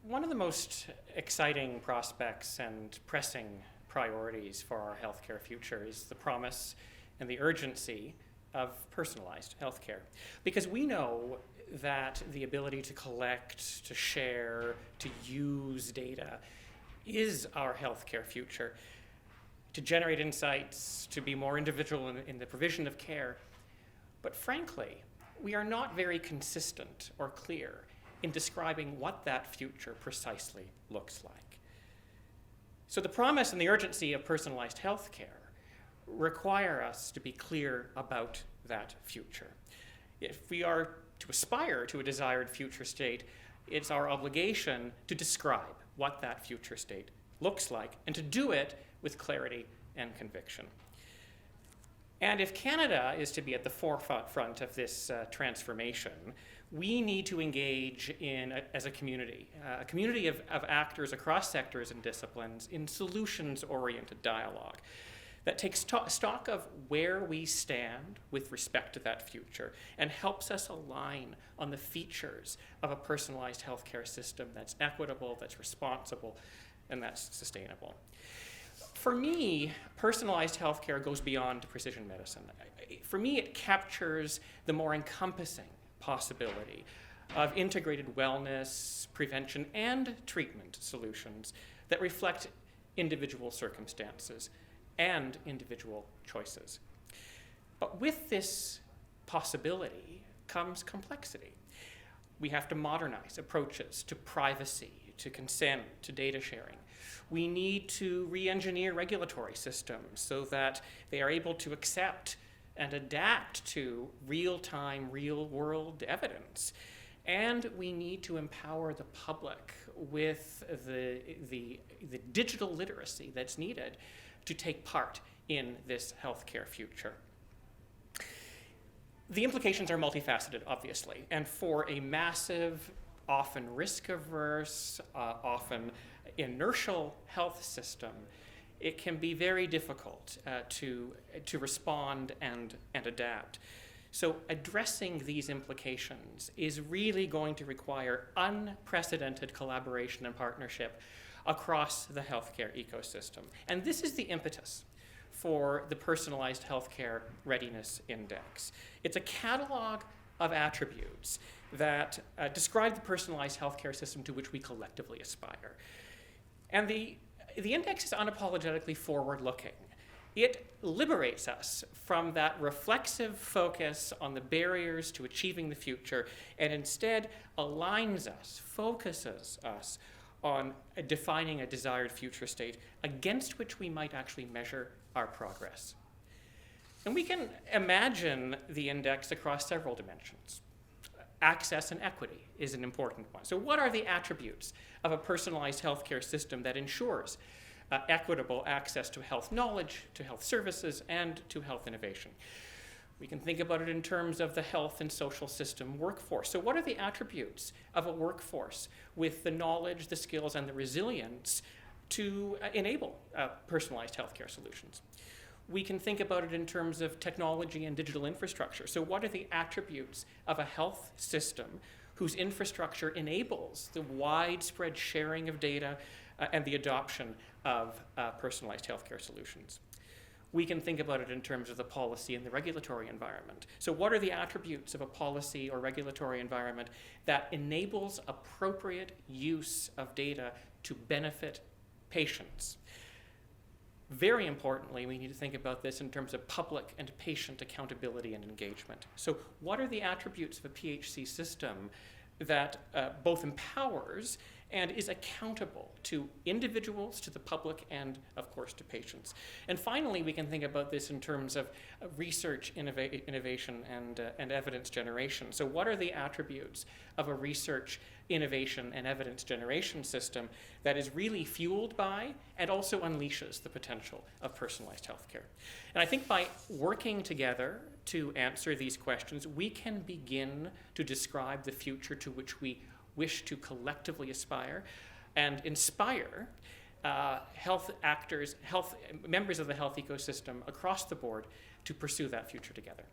One of the most exciting prospects and pressing priorities for our healthcare future is the promise and the urgency of personalized healthcare. Because we know that the ability to collect, to share, to use data is our healthcare future. To generate insights, to be more individual in the provision of care. But frankly, we are not very consistent or clear in describing what that future precisely looks like. So the promise and the urgency of personalized healthcare require us to be clear about that future. If we are to aspire to a desired future state, it's our obligation to describe what that future state looks like and to do it with clarity and conviction. And if Canada is to be at the forefront of this transformation, we need to engage as a community of actors across sectors and disciplines in solutions-oriented dialogue that takes stock of where we stand with respect to that future and helps us align on the features of a personalized healthcare system that's equitable, that's responsible, and that's sustainable. For me, personalized healthcare goes beyond precision medicine. For me, it captures the more encompassing possibility of integrated wellness, prevention, and treatment solutions that reflect individual circumstances and individual choices. But with this possibility comes complexity. We have to modernize approaches to privacy, to consent, to data sharing. We need to re-engineer regulatory systems so that they are able to accept and adapt to real-time, real-world evidence. And we need to empower the public with the digital literacy that's needed to take part in this healthcare future. The implications are multifaceted, obviously, and for a massive, often risk-averse, often inertial health system, it can be very difficult to respond and adapt. So addressing these implications is really going to require unprecedented collaboration and partnership across the healthcare ecosystem. And this is the impetus for the Personalized Healthcare Readiness Index. It's a catalog of attributes that describe the personalized healthcare system to which we collectively aspire. And the index is unapologetically forward-looking. It liberates us from that reflexive focus on the barriers to achieving the future and instead aligns us, focuses us on defining a desired future state against which we might actually measure our progress. And we can imagine the index across several dimensions. Access and equity is an important one. So what are the attributes of a personalized healthcare system that ensures equitable access to health knowledge, to health services, and to health innovation? We can think about it in terms of the health and social system workforce. So what are the attributes of a workforce with the knowledge, the skills, and the resilience to enable personalized healthcare solutions? We can think about it in terms of technology and digital infrastructure. So what are the attributes of a health system whose infrastructure enables the widespread sharing of data and the adoption of personalized healthcare solutions? We can think about it in terms of the policy and the regulatory environment. So what are the attributes of a policy or regulatory environment that enables appropriate use of data to benefit patients? Very importantly, we need to think about this in terms of public and patient accountability and engagement. So what are the attributes of a PHC system that both empowers and is accountable to individuals, to the public, and of course to patients? And finally, we can think about this in terms of research, innovation, and evidence generation. So what are the attributes of a research, innovation, and evidence generation system that is really fueled by and also unleashes the potential of personalized healthcare? And I think by working together to answer these questions, we can begin to describe the future to which we wish to collectively aspire and inspire health actors, members of the health ecosystem across the board to pursue that future together.